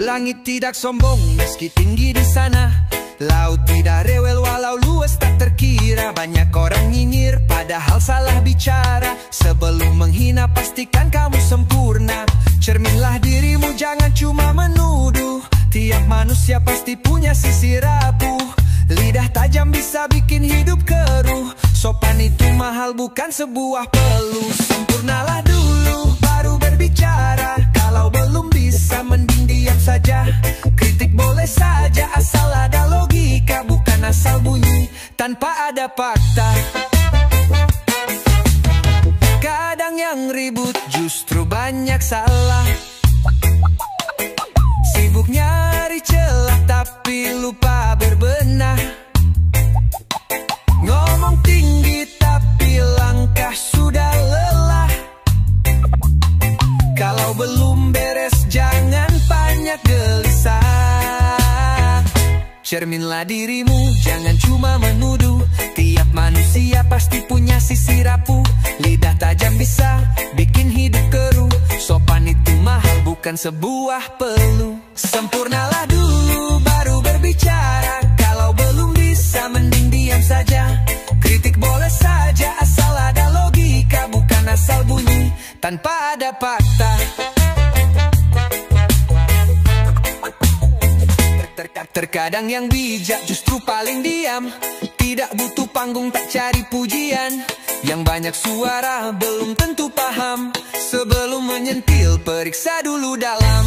Langit tidak sombong meski tinggi di sana, laut tidak rewel walau luas tak terkira. Banyak orang nyinyir padahal salah bicara. Sebelum menghina pastikan kamu sempurna. Cerminlah dirimu jangan cuma menuduh. Tiap manusia pasti punya sisi rapuh. Lidah tajam bisa bikin hidup keruh. Sopan itu mahal bukan sebuah peluh. Sempurnalah dulu baru berbicara. Kalau belum bisa mending diam saja. Kritik boleh saja asal ada logika, bukan asal bunyi tanpa ada fakta. Kadang yang ribut justru banyak salah. Sibuk nyari celah tapi lupa berbenah. Ngomong tinggi tapi langkah sudah lelah. Kalau belum beres jangan banyak gelisah. Cerminlah dirimu jangan cuma menuduh. Tiap manusia pasti punya sisi rapuh. Lidah tajam bisa bikin hidup keruh. Sopan itu mahal bukan sebuah peluh. Sempurnalah dulu baru berbicara. Kalau belum bisa mending diam saja. Kritik boleh saja asal ada logika, bukan asal bunyi tanpa ada fakta. Terkadang yang bijak justru paling diam. Tidak butuh panggung tak cari pujian. Yang banyak suara belum tentu paham. Sebelum menyentil periksa dulu dalam.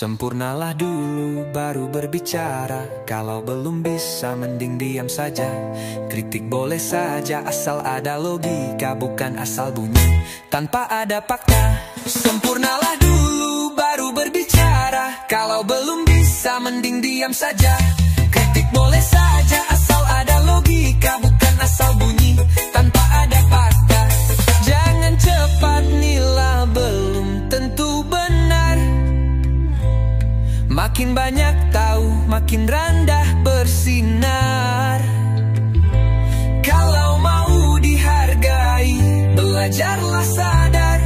Sempurnalah dulu baru berbicara. Kalau belum bisa mending diam saja. Kritik boleh saja asal ada logika, bukan asal bunyi tanpa ada fakta. Sempurnalah dulu baru berbicara. Kalau belum bisa mending diam saja. Kritik boleh saja asal ada logika, bukan asal bunyi tanpa ada fakta. Jangan cepat nilai belum tentu benar. Makin banyak tahu, makin rendah bersinar. Kalau mau dihargai, belajarlah sadar.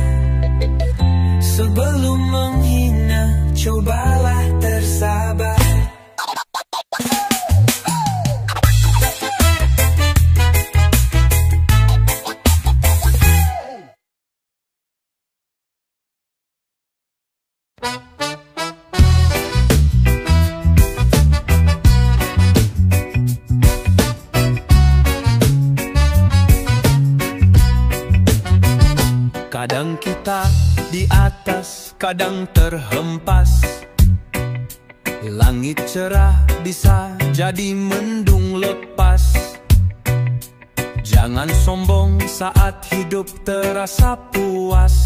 Sebelum menghina, cobalah tersabar. Kadang kita di atas, kadang terhempas. Langit cerah bisa jadi mendung lepas. Jangan sombong saat hidup terasa puas.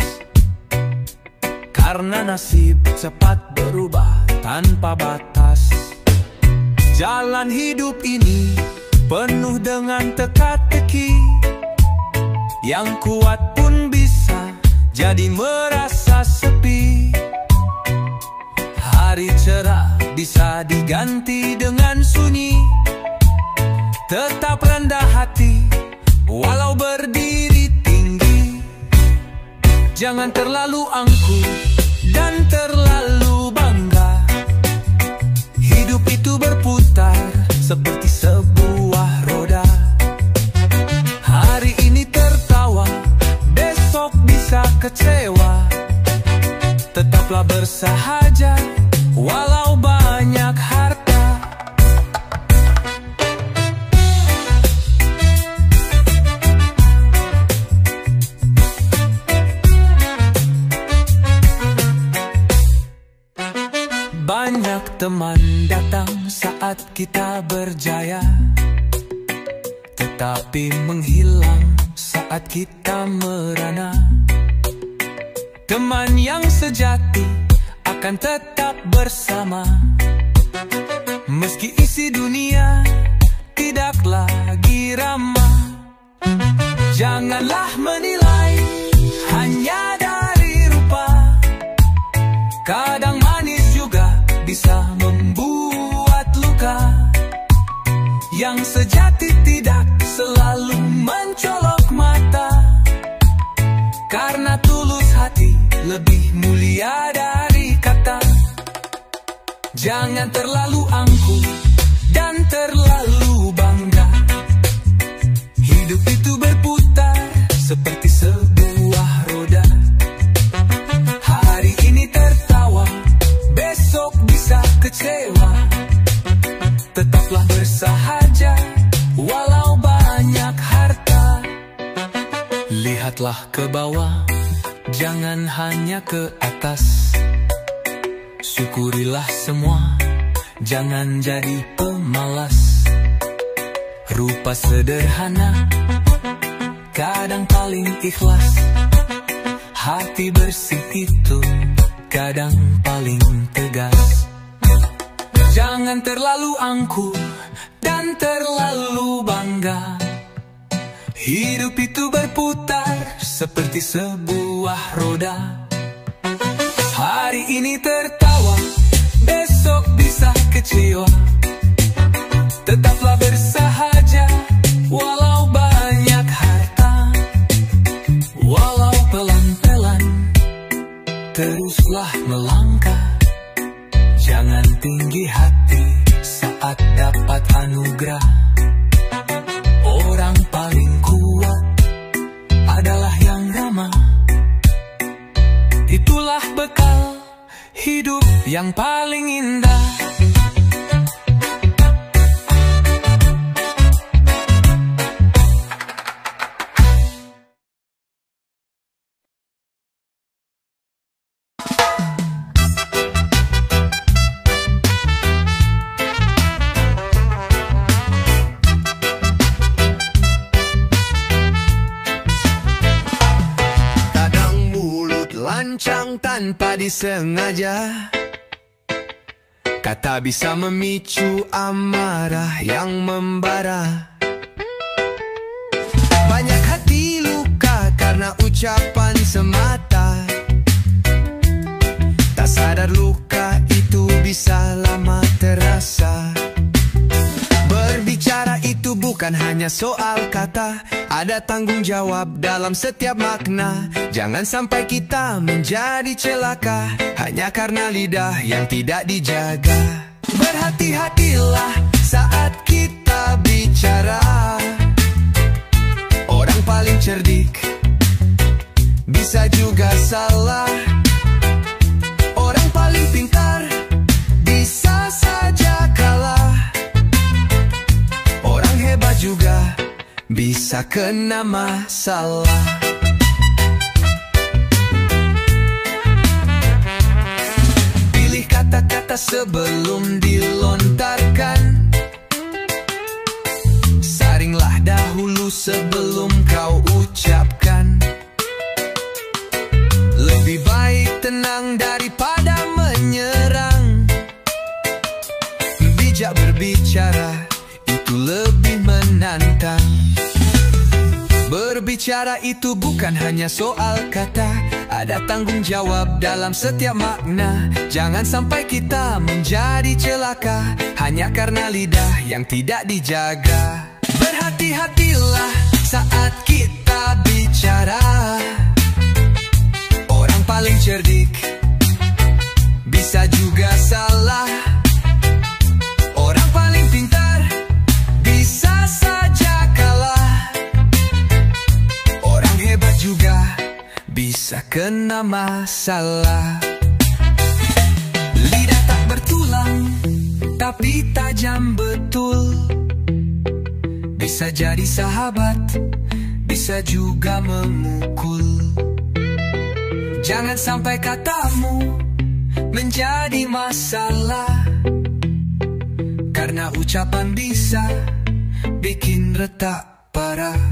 Karena nasib cepat berubah tanpa batas. Jalan hidup ini penuh dengan teka-teki. Yang kuat pun bisa jadi merasa sepi. Hari cerah bisa diganti dengan sunyi. Tetap rendah hati walau berdiri tinggi. Jangan terlalu angkuh dan terlalu bangga. Hidup itu berputar seperti sebuah roda. Hari ini tertawa, besok bisa kecewa. Tetaplah bersahaja walau banyak harta. Banyak teman datang saat kita berjaya, tetapi menghilang saat kita merana. Teman yang sejati akan tetap bersama, meski isi dunia tidak lagi irama. Janganlah menilai hanya dari rupa. Kadang manis juga bisa membuat luka. Yang sejati tidak selalu mencolok mata. Karena tulus hati lebih mulia dari kata. Jangan terlalu angkuh dan terlalu bangga. Hidup itu berputar seperti sebuah roda. Hari ini tertawa, besok bisa kecewa. Tetaplah bersahaja walau banyak harta. Lihatlah ke bawah, jangan hanya ke atas. Syukurilah semua, jangan jadi pemalas. Rupa sederhana, kadang paling ikhlas. Hati bersih itu kadang paling tegas. Jangan terlalu angkuh dan terlalu bangga. Hidup itu berputar seperti sebuah roda. Hari ini tertawa, besok bisa kecewa. Tetaplah bersahaja walau banyak harta. Walau pelan-pelan, teruslah melangkah. Jangan tinggi hati saat dapat anugerah. Orang paling kuat adalah yang ramah. Itulah bekal hidup yang paling indah. Lancang tanpa disengaja. Kata bisa memicu amarah yang membara. Banyak hati luka karena ucapan semata. Tak sadar luka itu bisa lama terasa. Berbicara itu bukan hanya soal kata. Ada tanggung jawab dalam setiap makna. Jangan sampai kita menjadi celaka hanya karena lidah yang tidak dijaga. Berhati-hatilah saat kita bicara. Orang paling cerdik bisa juga salah. Orang paling pintar bisa saja kalah. Orang hebat juga bisa kena masalah. Pilih kata-kata sebelum dilontarkan. Saringlah dahulu sebelum kau ucapkan. Lebih baik tenang daripada menyerang. Bijak berbicara itu lebih menantang. Berbicara itu bukan hanya soal kata. Ada tanggung jawab dalam setiap makna. Jangan sampai kita menjadi celaka hanya karena lidah yang tidak dijaga. Berhati-hatilah saat kita bicara. Orang paling cerdik bisa juga salah. Orang paling pintar bisa saja kalah. Orang hebat juga bisa kena masalah. Lidah tak bertulang, tapi tajam betul. Bisa jadi sahabat, bisa juga memukul. Jangan sampai katamu menjadi masalah, karena ucapan bisa bikin retak parah.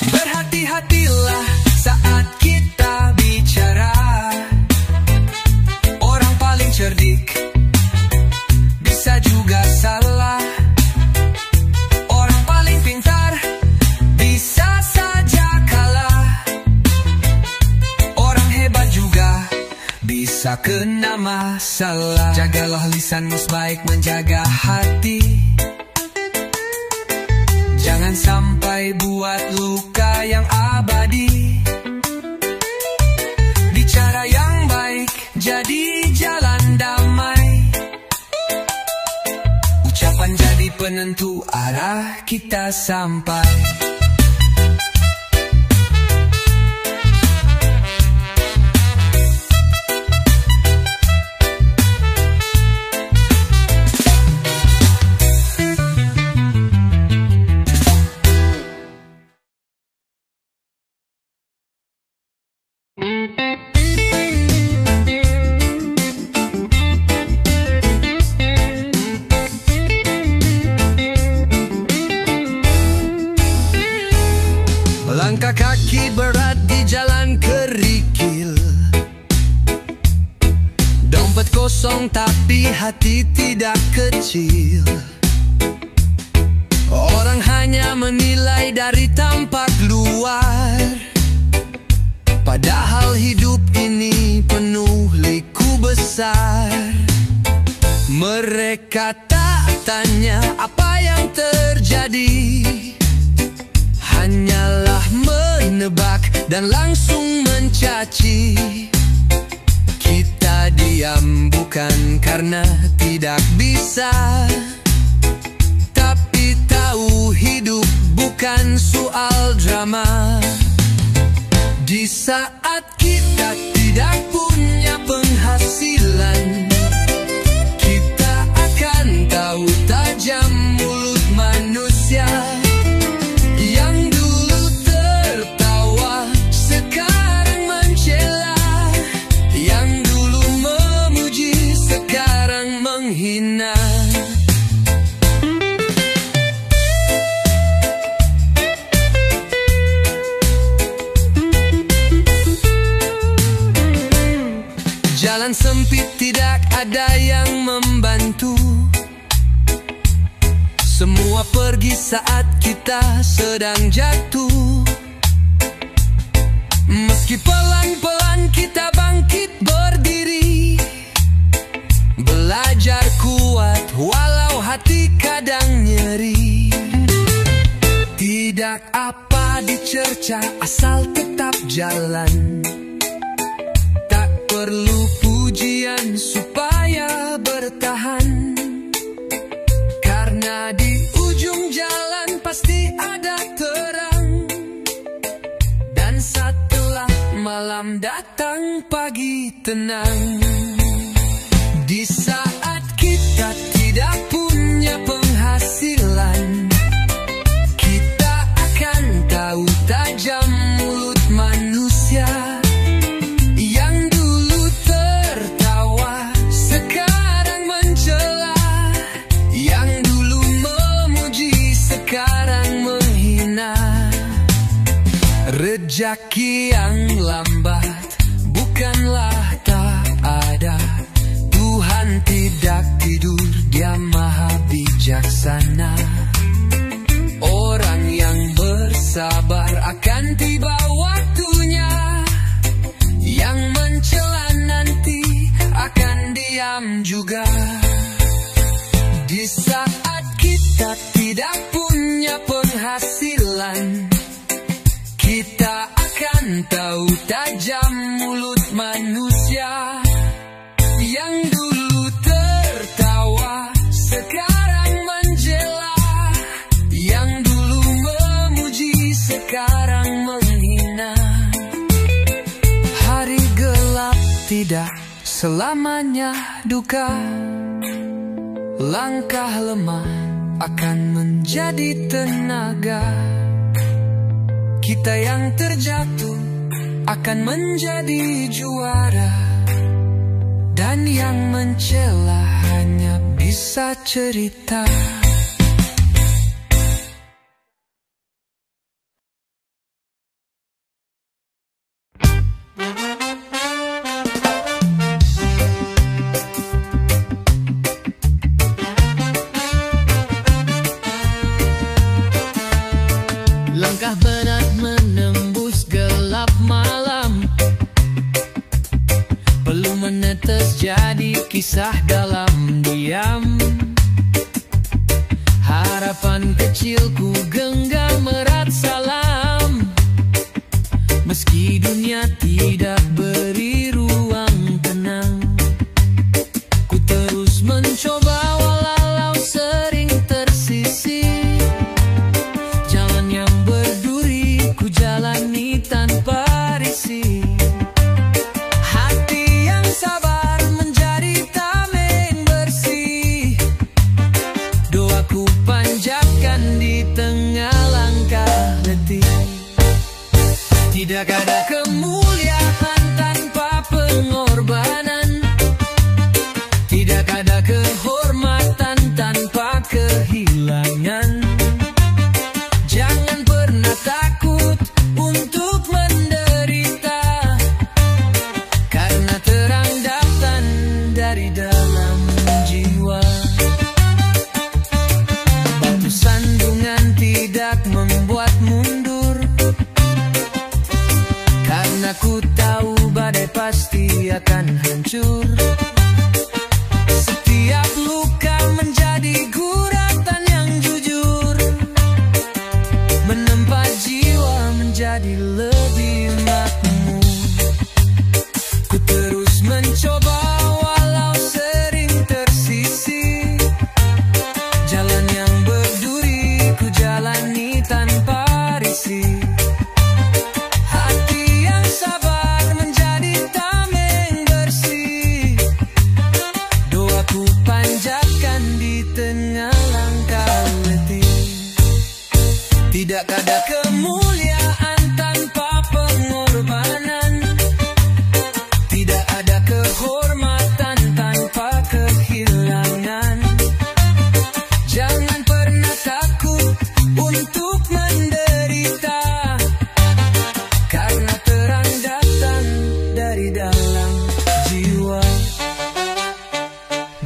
Berhati-hatilah saat kita bicara. Orang paling cerdik bisa juga salah. bisa kena masalah. Jagalah lisanmu sebaik menjaga hati. Jangan sampai buat luka yang abadi. Bicara yang baik, jadi jalan damai. Ucapan jadi penentu arah kita sampai. Langkah kaki berat di jalan kerikil. Dompet kosong tapi hati tidak kecil. Orang hanya menilai dari tampak luar, padahal hidup ini penuh liku besar. Mereka tak tanya apa yang terjadi, hanyalah menebak dan langsung mencaci. Kita diam bukan karena tidak bisa, tapi tahu hidup bukan soal drama. Di saat kita tidak punya penghasilan, kita akan tahu tajam mulut manusia. Jalan sempit tidak ada yang membantu. Semua pergi saat kita sedang jatuh. Meski pelan-pelan kita bangkit berdiri, belajar kuat walau hati kadang nyeri. Tidak apa dicerca asal tetap jalan. Tak perlu pujian supaya bertahan, karena di ujung jalan pasti ada terang. Dan setelah malam datang pagi tenang. Di saat kita tidak punya penghasilan, kita akan tahu tajam mulut manusia. Yang dulu tertawa sekarang mencela, yang dulu memuji sekarang menghina. Rejeki yang lambat bukanlah tak ada. Tuhan tidak tidur, Dia maha bijaksana. Orang yang bersabar akan tiba waktunya. Yang mencela nanti akan diam juga. Di saat kita tidak punya penghasilan, kita akan tahu tajam mulut manusia. Yang dulu tertawa sekarang menjela, yang dulu memuji sekarang menghina. Hari gelap tidak selamanya duka. Langkah lemah akan menjadi tenaga. Kita yang terjatuh akan menjadi juara. Dan yang mencela hanya bisa cerita. Langkah berat menembus gelap malam, perlu menetap berpisah dalam diam. Harapan kecilku genggam erat salam. Meski dunia tidak beri ruang tenang, ku terus mencoba walau sering tersisih. Jalan yang berduri ku jalani tanpa risih. Hati yang sabar menjadi tameng bersih. Doaku panjatkan di tengah langkah letih. Tidak ada kemuliaan tanpa pengorbanan. Tidak ada kehormatan tanpa kehilangan. Jangan pernah takut untuk menderita, karena terang datang dari dalam jiwa. Batu sandungan tidak membuat mundur, karena ku tahu badai pasti akan hancur. Setiap luka menjadi guratan yang jujur, menempa jiwa menjadi lebih makmur. Ku terus mencoba walau sering tersisih. Jalan yang berduri ku jalani tanpa risih. Tidak ada kemuliaan tanpa pengorbanan. Tidak ada kehormatan tanpa kehilangan. Jangan pernah takut untuk menderita, karena terang datang dari dalam jiwa.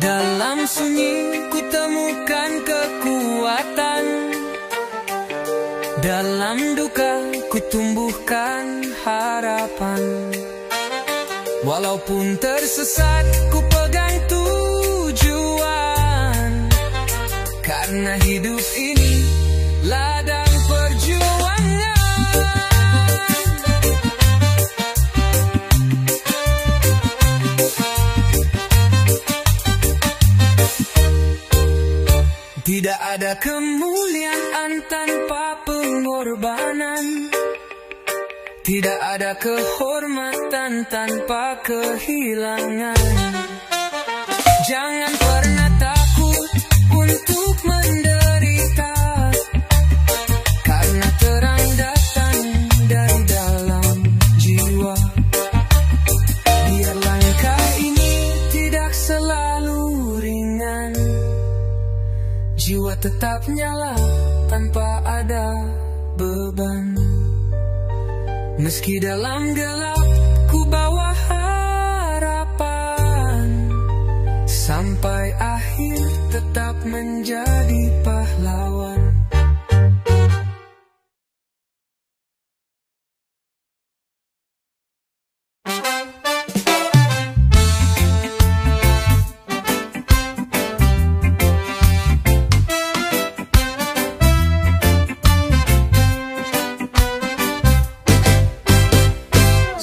Dalam sunyi ku temukan kekuatan. Dalam duka ku tumbuhkan harapan. Walaupun tersesat ku pegang tujuan, karena hidup ini ladang perjuangan. Tidak ada kemuliaan tanpa pengorbanan. Tidak ada kehormatan tanpa kehilangan. Jangan pernah takut untuk menderita, karena terang datang dari dalam jiwa. Biar langkah ini tidak selalu ringan, jiwa tetap nyala tanpa ada beban. Meski dalam gelap ku bawa harapan, sampai akhir tetap menjadi pahlawan.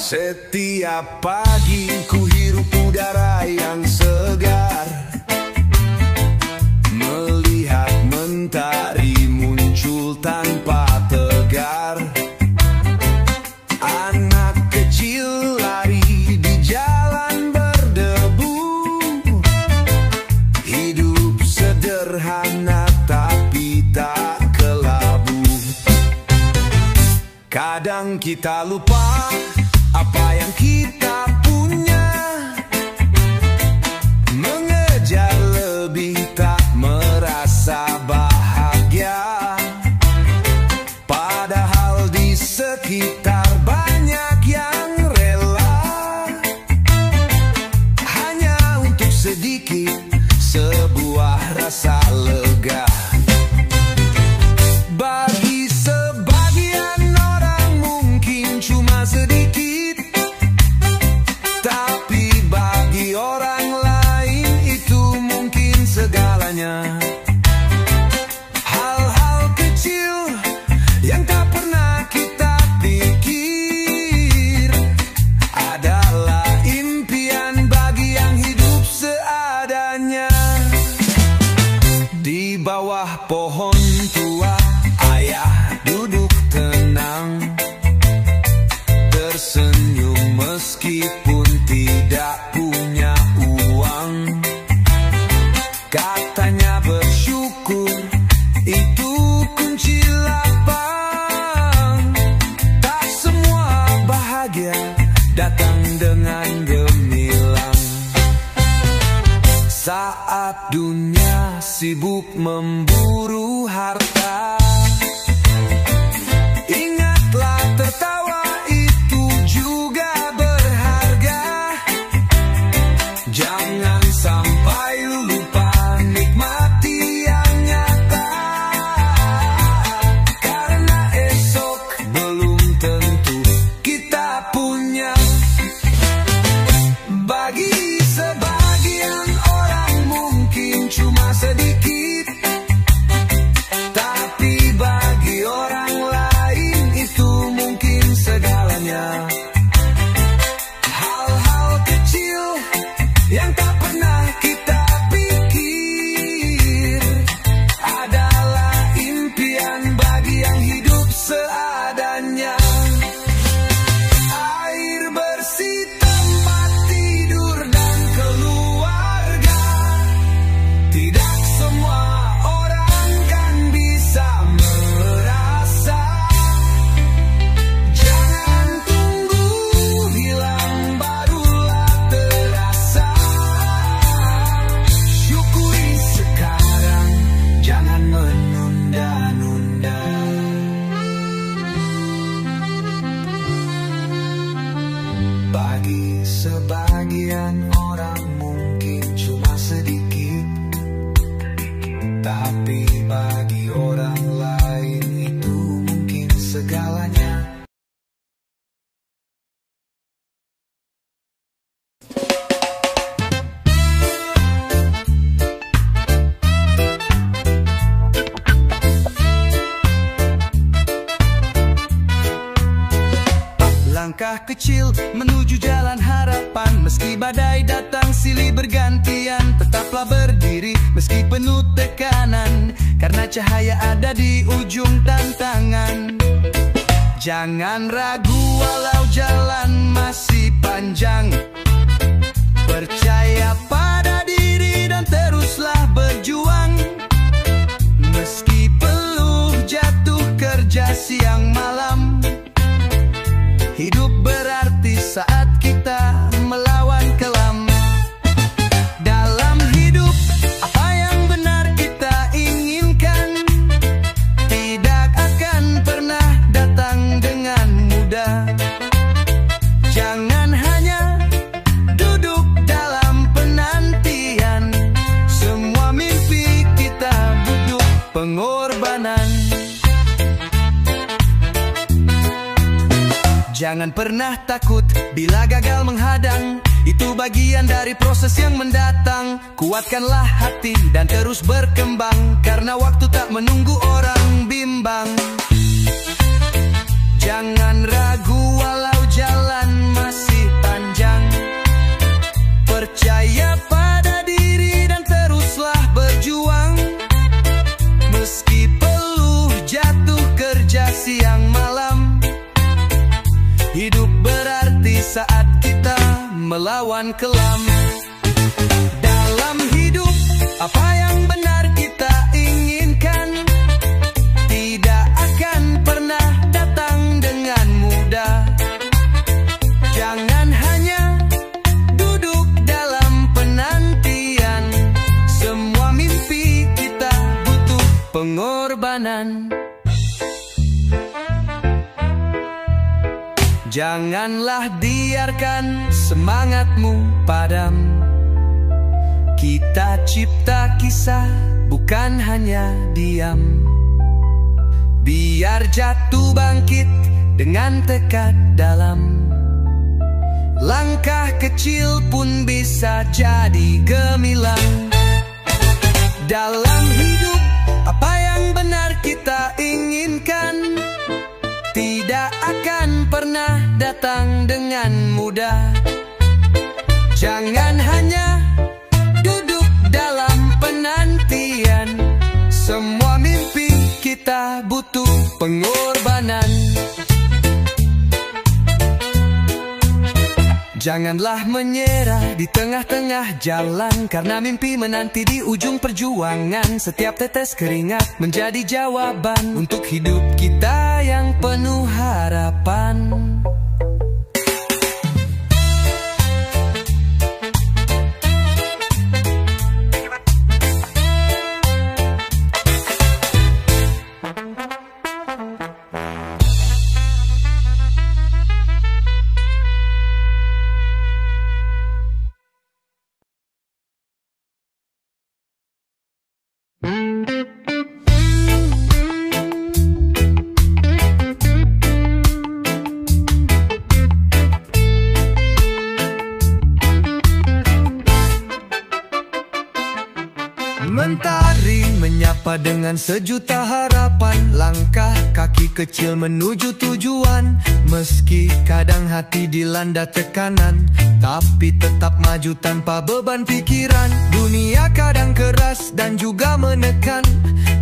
Setiap pagi ku hirup udara yang segar, melihat mentari muncul tanpa tegar. Anak kecil lari di jalan berdebu, hidup sederhana tapi tak kelabu. Kadang kita lupa apa yang kita punya, mengejar lebih tak merasa bahagia. Padahal di sekitar banyak yang rela hanya untuk sedikit sebuah rasa lega. Bagi sebagian orang mungkin cuma sedikit, tua, ayah duduk tenang, tersenyum meskipun tidak punya uang. Katanya bersyukur itu kunci lapang. Tak semua bahagia datang dengan gemilang. Saat dunia sibuk memburu harta, ingatlah tertawa itu juga berharga. Jangan sampai lupa nikmati yang nyata, karena esok belum tentu kita punya. Bagi sebagian orang mungkin cuma sedikit, tapi bagi orang lain itu mungkin segalanya. Hal-hal kecil yang tak pernah kita pikir adalah impian bagi yang hidup seadanya. Air bersih, tempat tidur dan keluarga, tidak semua orang kan bisa merasa. Jangan tunggu hilang barulah terasa. Syukuri sekarang, jangan menunda-nunda. Bagi sebagian orang mungkin cuma sedikit, tapi bagi orang lain itu mungkin segalanya. Langkah kecil menuju jalan harapan, meski badai datang silih bergantian. Tetaplah berdiri meski penuh tekanan, karena cahaya ada di ujung tantangan. Jangan ragu walau jalan masih panjang, percaya pada diri dan teruslah berjuang. Meski peluh jatuh kerja siang malam, hidup berarti saat kita melawan kelam. Dalam hidup, apa yang benar kita inginkan tidak akan pernah datang dengan mudah. Jangan hanya duduk dalam penantian, semua mimpi kita butuh pengorbanan. Jangan pernah takut bila gagal menghadang, itu bagian dari proses yang mendatang. Kuatkanlah hati dan terus berkembang, karena waktu tak menunggu orang bimbang. Jangan ragu walau jalan masih panjang, percaya pada diri dan teruslah berjuang. Meski peluh jatuh kerja siang malam, hidup berarti saat kita melawan kelam. Dalam hidup, apa yang benar kita inginkan tidak akan pernah datang dengan mudah. Jangan hanya duduk dalam penantian, semua mimpi kita butuh pengorbanan. Janganlah biarkan semangatmu padam. Kita cipta kisah, bukan hanya diam. Biar jatuh bangkit dengan tekad dalam. Langkah kecil pun bisa jadi gemilang. Dalam hidup, apa yang benar kita inginkan tidak akan pernah datang dengan mudah. Jangan hanya duduk dalam penantian, semua mimpi kita butuh pengorbanan. Janganlah menyerah di tengah-tengah jalan, karena mimpi menanti di ujung perjuangan. Setiap tetes keringat menjadi jawaban untuk hidup kita yang penuh harapan. Mentari menyapa dengan sejuta harapan, langkah kaki kecil menuju tujuan. Meski kadang hati dilanda tekanan, tapi tetap maju tanpa beban pikiran. Dunia kadang keras dan juga menekan,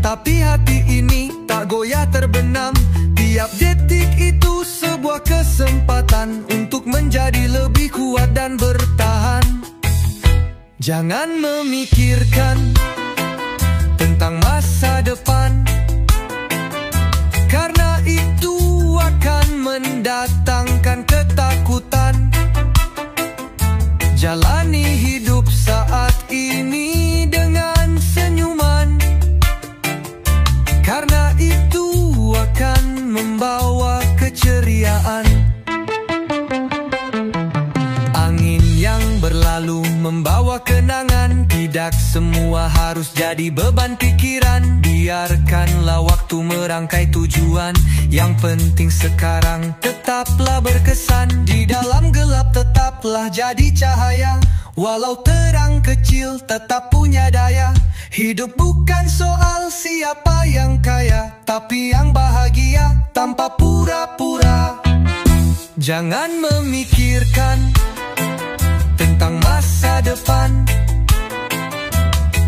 tapi hati ini tak goyah terbenam. Tiap detik itu sebuah kesempatan untuk menjadi lebih kuat dan bertahan. Jangan memikirkan tentang masa depan, karena itu akan mendatangkan ketakutan. Jalani hidup saat ini dengan senyuman, karena itu akan membawa keceriaan. Angin yang berlalu membawa kenangan, tidak semua harus jadi beban pikiran. Biarkanlah waktu merangkai tujuan, yang penting sekarang tetaplah berkesan. Di dalam gelap tetaplah jadi cahaya, walau terang kecil tetap punya daya. Hidup bukan soal siapa yang kaya, tapi yang bahagia tanpa pura-pura. Jangan memikirkan tentang masa depan,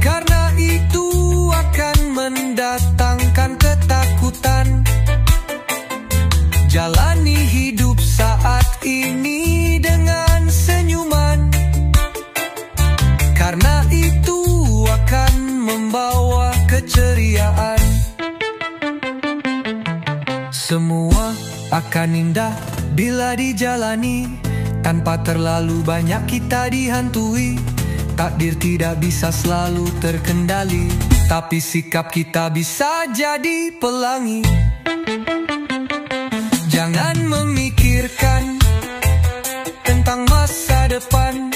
karena itu akan mendatangkan ketakutan. Jalani hidup saat ini dengan senyuman, karena itu akan membawa keceriaan. Semua akan indah bila dijalani, tanpa terlalu banyak kita dihantui. Takdir tidak bisa selalu terkendali, tapi sikap kita bisa jadi pelangi. Jangan memikirkan tentang masa depan,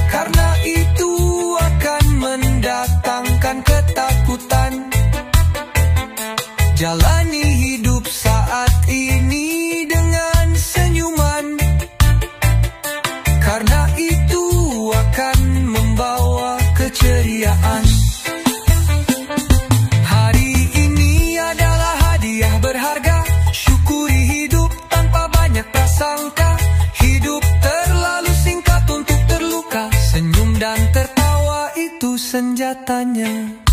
karena itu akan mendatangkan ketakutan. Jalani hidup saat ini dengan senyuman, karena itu akan membawa keceriaan. Hari ini adalah hadiah berharga, syukuri hidup tanpa banyak prasangka. Hidup terlalu singkat untuk terluka, senyum dan tertawa itu senjatanya.